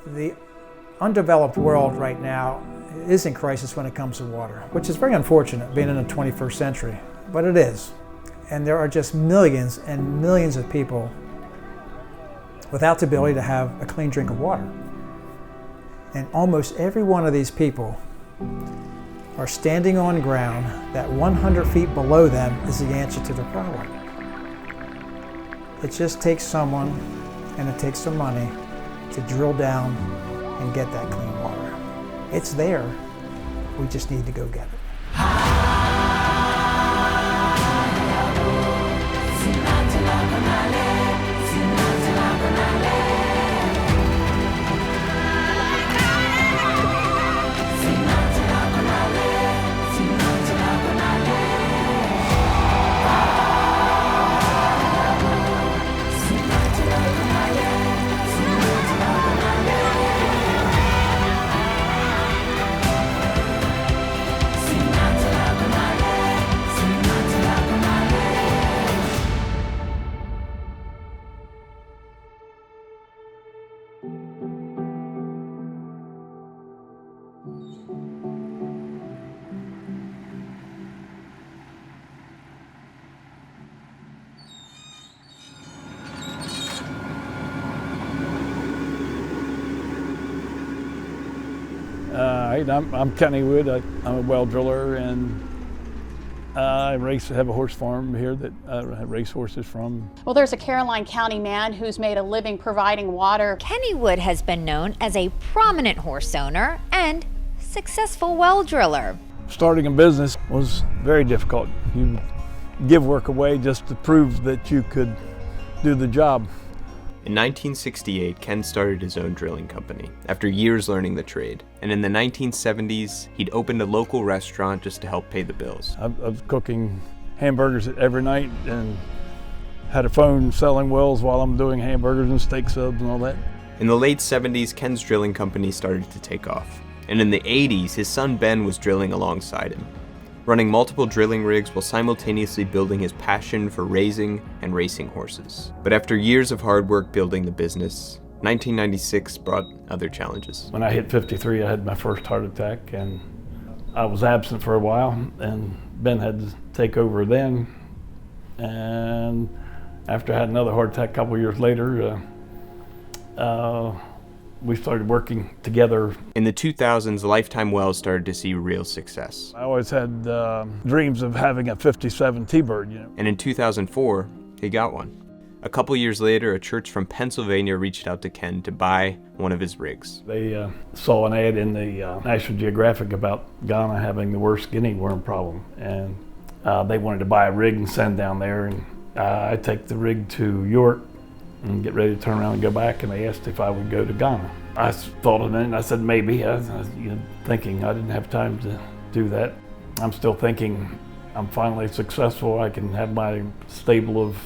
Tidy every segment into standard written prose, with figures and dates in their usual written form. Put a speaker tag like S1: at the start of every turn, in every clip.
S1: The undeveloped world right now is in crisis when it comes to water, which is very unfortunate being in the 21st century, but it is. And there are just millions and millions of people without the ability to have a clean drink of water. And almost every one of these people are standing on ground that 100 feet below them is the answer to their problem. It just takes someone, and it takes some money, to drill down and get that clean water. It's there, we just need to go get it.
S2: I'm Kenny Wood. I'm a well driller, and I have a horse farm here that I race horses from.
S3: Well, there's a Caroline County man who's made a living providing water.
S4: Kenny Wood has been known as a prominent horse owner and successful well driller.
S2: Starting a business was very difficult. You give work away just to prove that you could do the job.
S5: In 1968, Ken started his own drilling company after years learning the trade. And in the 1970s, he'd opened a local restaurant just to help pay the bills.
S2: I was cooking hamburgers every night and had a phone selling wells while I'm doing hamburgers and steak subs and all that.
S5: In the late 70s, Ken's drilling company started to take off. And in the 80s, his son Ben was drilling alongside him, running multiple drilling rigs while simultaneously building his passion for raising and racing horses. But after years of hard work building the business, 1996 brought other challenges.
S2: When I hit 53, I had my first heart attack, and I was absent for a while, and Ben had to take over then. And after I had another heart attack a couple years later, we started working together.
S5: In the 2000s, Lifetime Wells started to see real success.
S2: I always had dreams of having a 57 T-Bird,
S5: And in 2004, he got one. A couple years later, a church from Pennsylvania reached out to Ken to buy one of his rigs.
S2: They saw an ad in the National Geographic about Ghana having the worst guinea worm problem, and they wanted to buy a rig and send down there. And I take the rig to York and get ready to turn around and go back, and they asked if I would go to Ghana. I thought a minute, and I said maybe. I was thinking I didn't have time to do that. I'm still thinking I'm finally successful. I can have my stable of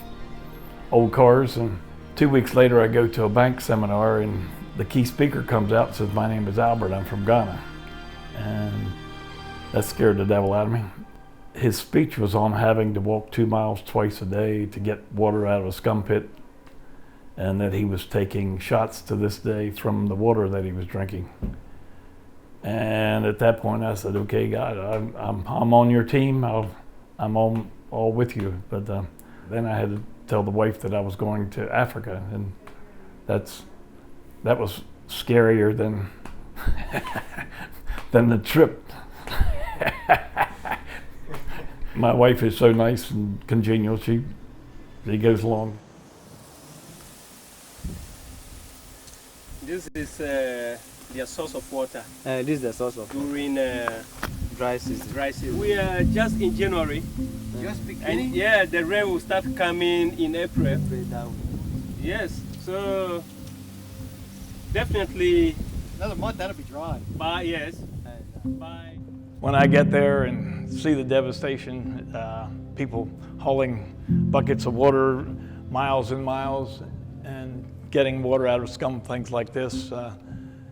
S2: old cars, and 2 weeks later I go to a bank seminar, and the key speaker comes out and says, "My name is Albert, I'm from Ghana." And that scared the devil out of me. His speech was on having to walk 2 miles twice a day to get water out of a scum pit, and that he was taking shots to this day from the water that he was drinking. And at that point I said, "Okay, God, I'm on your team. I'm all with you." But then I had to tell the wife that I was going to Africa, and that was scarier than than the trip. My wife is so nice and congenial. She goes along.
S6: This is their source of water.
S7: This is the source of
S6: during
S7: dry season.
S6: Dry season. We are just in January.
S7: Just beginning?
S6: And yeah, the rain will start coming in April.
S7: Down.
S6: Yes, so definitely
S7: Another month, that'll be dry.
S6: Yes. Bye.
S2: When I get there and see the devastation, people hauling buckets of water miles and miles and getting water out of scum, things like this,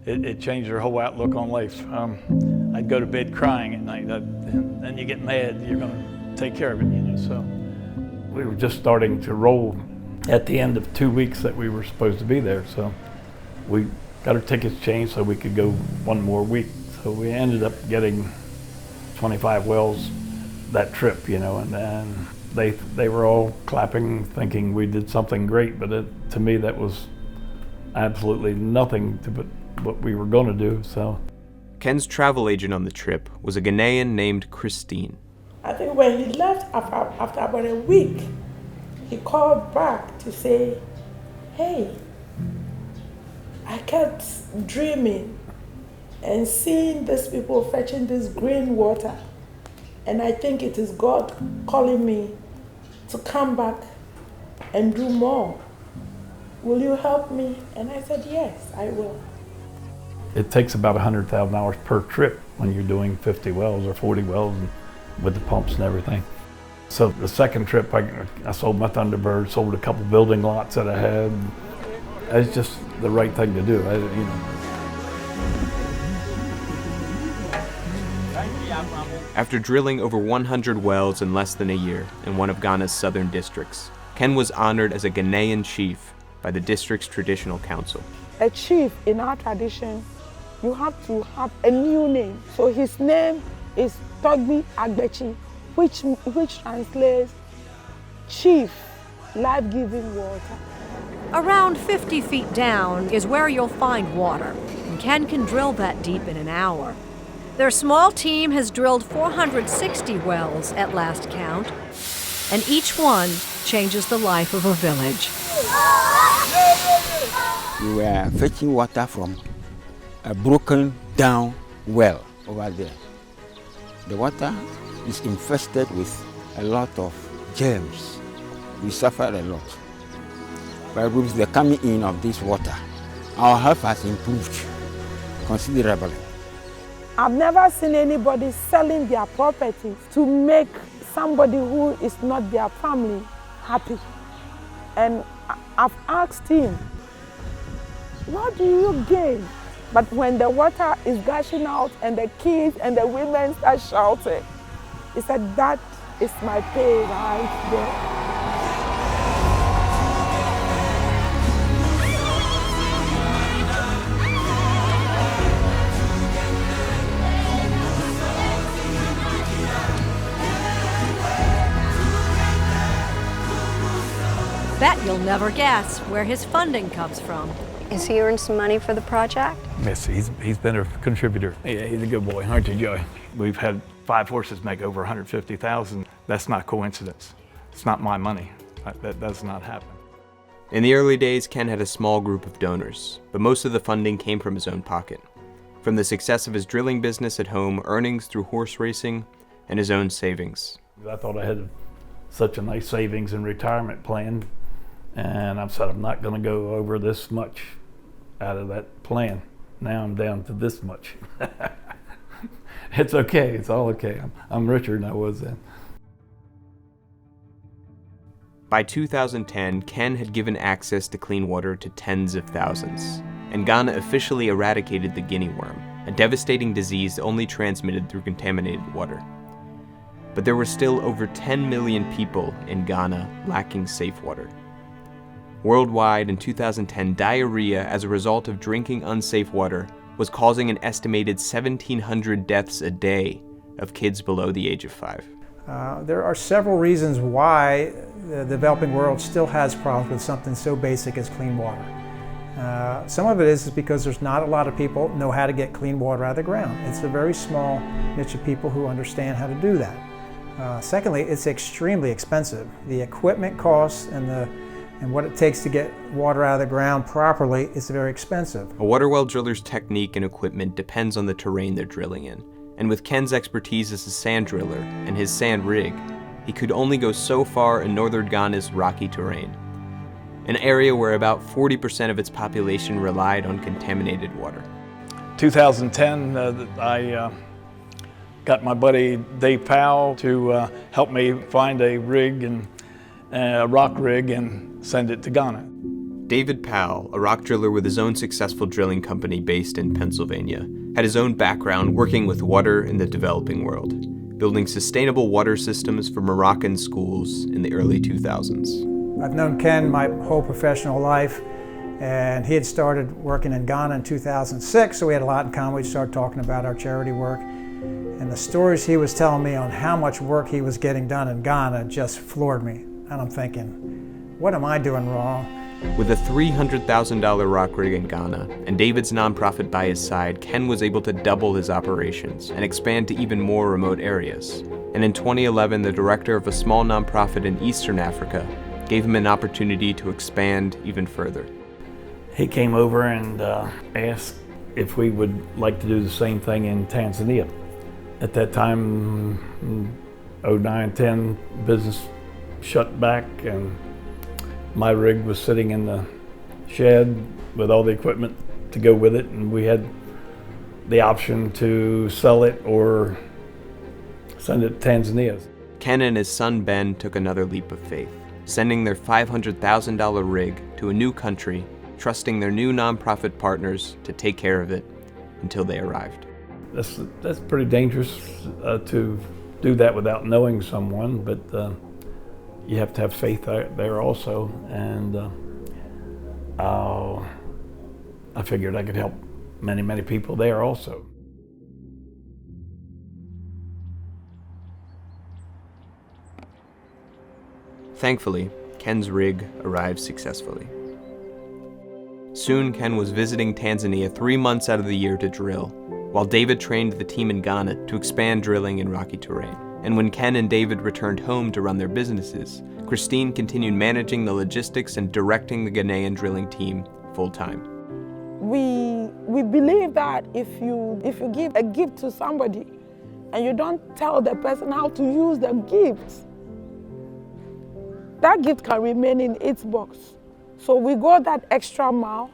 S2: it changed their whole outlook on life. I'd go to bed crying at night, and then you get mad, you're gonna take care of it, so. We were just starting to roll at the end of 2 weeks that we were supposed to be there, so we got our tickets changed so we could go one more week. So we ended up getting 25 wells that trip, you know, and then they were all clapping, thinking we did something great, but to me that was absolutely nothing to what we were going to do. So
S5: Ken's travel agent on the trip was a Ghanaian named Christine.
S8: I think when he left after about a week, he called back to say, hey, I kept dreaming and seeing these people fetching this green water. And I think it is God calling me to come back and do more. Will you help me? And I said, yes, I will.
S2: it takes about $100,000 per trip when you're doing 50 wells or 40 wells with the pumps and everything. So the second trip, I sold my Thunderbird, sold a couple building lots that I had. It's just the right thing to do.
S5: After drilling over 100 wells in less than a year in one of Ghana's southern districts, Ken was honored as a Ghanaian chief by the district's traditional council.
S8: A chief in our tradition, you have to have a new name. So his name is Togbi Agbechi, which translates Chief Life-Giving Water.
S9: Around 50 feet down is where you'll find water, and Ken can drill that deep in an hour. Their small team has drilled 460 wells at last count, and each one changes the life of a village.
S10: We were fetching water from a broken down well over there. The water is infested with a lot of germs. We suffered a lot. But with the coming in of this water, our health has improved considerably.
S8: I've never seen anybody selling their property to make somebody who is not their family happy. And I've asked him, what do you gain? But when the water is gushing out and the kids and the women start shouting, he said, that is my pay right there.
S9: Bet you'll never guess where his funding comes from.
S11: Is he earned some money for the project?
S2: Yes, he's been a contributor. Yeah, he's a good boy, aren't you, Joey? We've had 5 horses make over 150,000. That's not coincidence. It's not my money. That does not happen.
S5: In the early days, Ken had a small group of donors, but most of the funding came from his own pocket. From the success of his drilling business at home, earnings through horse racing, and his own savings.
S2: I thought I had such a nice savings and retirement plan, and I said I'm not going to go over this much out of that plan. Now I'm down to this much. It's okay, it's all okay. I'm richer than I was then.
S5: By 2010, Ken had given access to clean water to tens of thousands, and Ghana officially eradicated the guinea worm, a devastating disease only transmitted through contaminated water. But there were still over 10 million people in Ghana lacking safe water. Worldwide, in 2010, diarrhea as a result of drinking unsafe water was causing an estimated 1,700 deaths a day of kids below the age of 5.
S1: There are several reasons why the developing world still has problems with something so basic as clean water. Some of it is because there's not a lot of people know how to get clean water out of the ground. It's a very small niche of people who understand how to do that. Secondly, it's extremely expensive. The equipment costs and what it takes to get water out of the ground properly is very expensive.
S5: A water well driller's technique and equipment depends on the terrain they're drilling in. And with Ken's expertise as a sand driller and his sand rig, he could only go so far in northern Ghana's rocky terrain, an area where about 40% of its population relied on contaminated water.
S2: 2010, I got my buddy Dave Powell to help me find a rig, and a rock rig, and send it to Ghana.
S5: David Powell, a rock driller with his own successful drilling company based in Pennsylvania, had his own background working with water in the developing world, building sustainable water systems for Moroccan schools in the early 2000s.
S1: I've known Ken my whole professional life, And he had started working in Ghana in 2006, so we had a lot in common. We started talking about our charity work. And the stories he was telling me on how much work he was getting done in Ghana just floored me. And I'm thinking, what am I doing wrong?
S5: With a $300,000 rock rig in Ghana and David's nonprofit by his side, Ken was able to double his operations and expand to even more remote areas. And in 2011, the director of a small nonprofit in Eastern Africa gave him an opportunity to expand even further.
S2: He came over and asked if we would like to do the same thing in Tanzania. At that time, 09-10, business shut back and my rig was sitting in the shed with all the equipment to go with it, and we had the option to sell it or send it to Tanzania.
S5: Ken and his son Ben took another leap of faith, sending their $500,000 rig to a new country, trusting their new nonprofit partners to take care of it until they arrived.
S2: That's pretty dangerous to do that without knowing someone, but you have to have faith there also, and I figured I could help many, many people there also.
S5: Thankfully, Ken's rig arrived successfully. Soon, Ken was visiting Tanzania 3 months out of the year to drill, while David trained the team in Ghana to expand drilling in rocky terrain. And when Ken and David returned home to run their businesses, Christine continued managing the logistics and directing the Ghanaian drilling team full-time.
S8: We believe that if you give a gift to somebody and you don't tell the person how to use the gift, that gift can remain in its box. So we go that extra mile,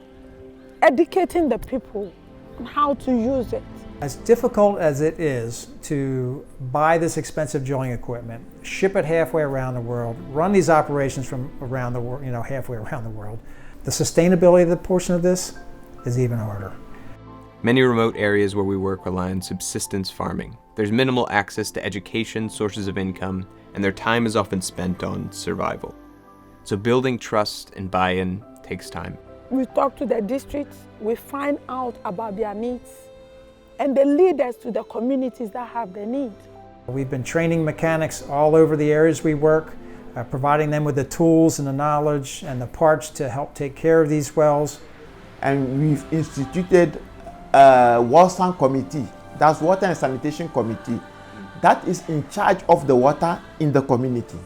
S8: educating the people on how to use it.
S1: As difficult as it is to buy this expensive drilling equipment, ship it halfway around the world, run these operations from around the world, halfway around the world, the sustainability of the portion of this is even harder.
S5: Many remote areas where we work rely on subsistence farming. There's minimal access to education, sources of income, and their time is often spent on survival. So building trust and buy-in takes time.
S8: We talk to the districts, we find out about their needs, and they lead us to the communities that have the need.
S1: We've been training mechanics all over the areas we work, providing them with the tools and the knowledge and the parts to help take care of these wells.
S12: And we've instituted a WASAN committee, that's Water and Sanitation Committee, that is in charge of the water in the community.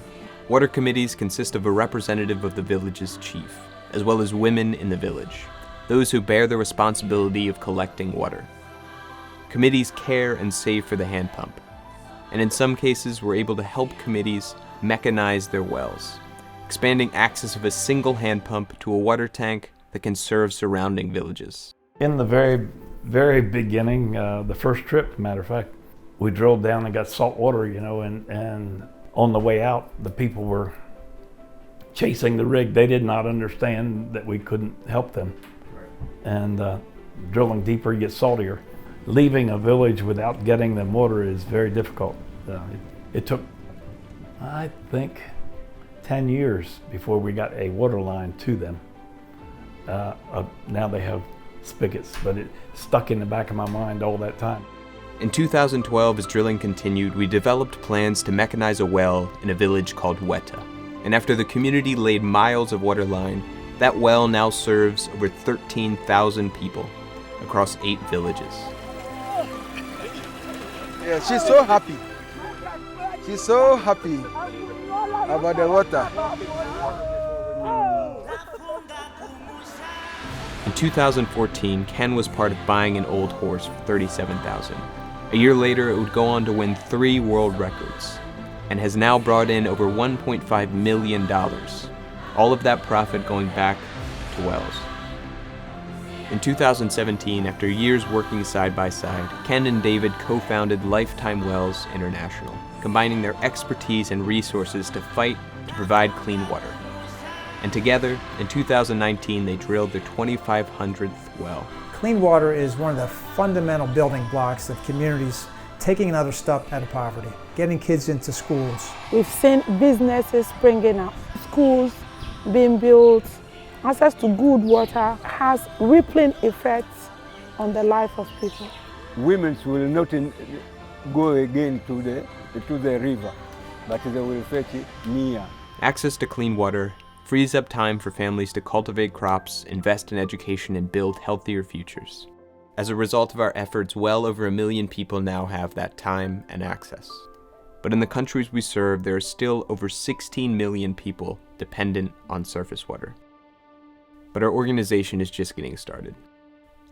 S5: Water committees consist of a representative of the village's chief, as well as women in the village, those who bear the responsibility of collecting water. Committees care and save for the hand pump, and in some cases we're able to help committees mechanize their wells, expanding access of a single hand pump to a water tank that can serve surrounding villages.
S2: In the very, very beginning, the first trip, matter of fact, we drilled down and got salt water, and on the way out, the people were chasing the rig. They did not understand that we couldn't help them. And drilling deeper, you get saltier. Leaving a village without getting them water is very difficult. It took, I think, 10 years before we got a water line to them. Now they have spigots, but it stuck in the back of my mind all that time.
S5: In 2012, as drilling continued, we developed plans to mechanize a well in a village called Weta. And after the community laid miles of water line, that well now serves over 13,000 people across 8 villages.
S13: Yeah, she's so happy. She's so happy about the water.
S5: In 2014, Ken was part of buying an old horse for $37,000. A year later, it would go on to win 3 world records, and has now brought in over $1.5 million. All of that profit going back to wells. In 2017, after years working side by side, Ken and David co-founded Lifetime Wells International, combining their expertise and resources to fight to provide clean water. And together, in 2019, they drilled their 2,500th well.
S1: Clean water is one of the fundamental building blocks of communities taking another step out of poverty, getting kids into schools.
S8: We've seen businesses springing up, schools being built, access to good water has rippling effects on the life of people.
S14: Women will not go again to the river, but they will fetch it near.
S5: Access to clean water frees up time for families to cultivate crops, invest in education, and build healthier futures. As a result of our efforts, well over 1 million people now have that time and access. But in the countries we serve, there are still over 16 million people dependent on surface water. But our organization is just getting started.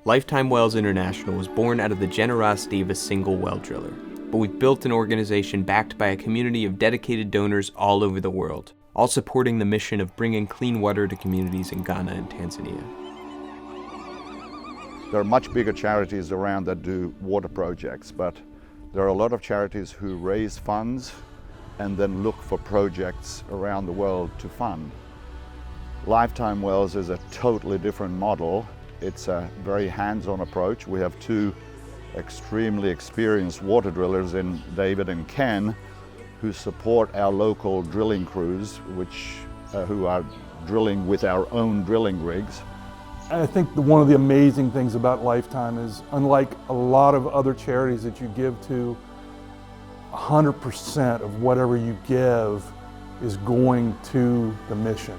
S5: Lifetime Wells International was born out of the generosity of a single well driller. But we've built an organization backed by a community of dedicated donors all over the world, all supporting the mission of bringing clean water to communities in Ghana and Tanzania.
S15: There are much bigger charities around that do water projects, but there are a lot of charities who raise funds and then look for projects around the world to fund. Lifetime Wells is a totally different model. It's a very hands-on approach. We have 2 extremely experienced water drillers in David and Ken who support our local drilling crews, who are drilling with our own drilling rigs.
S16: I think one of the amazing things about Lifetime is, unlike a lot of other charities that you give to, 100% of whatever you give is going to the mission.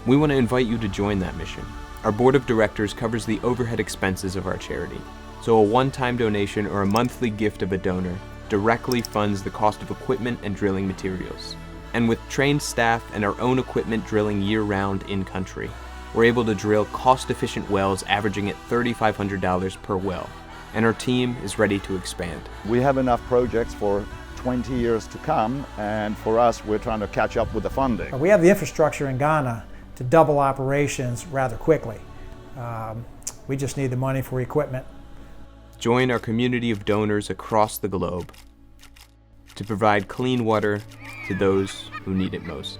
S5: We want to invite you to join that mission. Our board of directors covers the overhead expenses of our charity, so a one-time donation or a monthly gift of a donor directly funds the cost of equipment and drilling materials. And with trained staff and our own equipment drilling year-round in-country, we're able to drill cost-efficient wells averaging at $3,500 per well, and our team is ready to expand.
S15: We have enough projects for 20 years to come, and for us, we're trying to catch up with the funding.
S1: We have the infrastructure in Ghana to double operations rather quickly. We just need the money for equipment.
S5: Join our community of donors across the globe to provide clean water to those who need it most.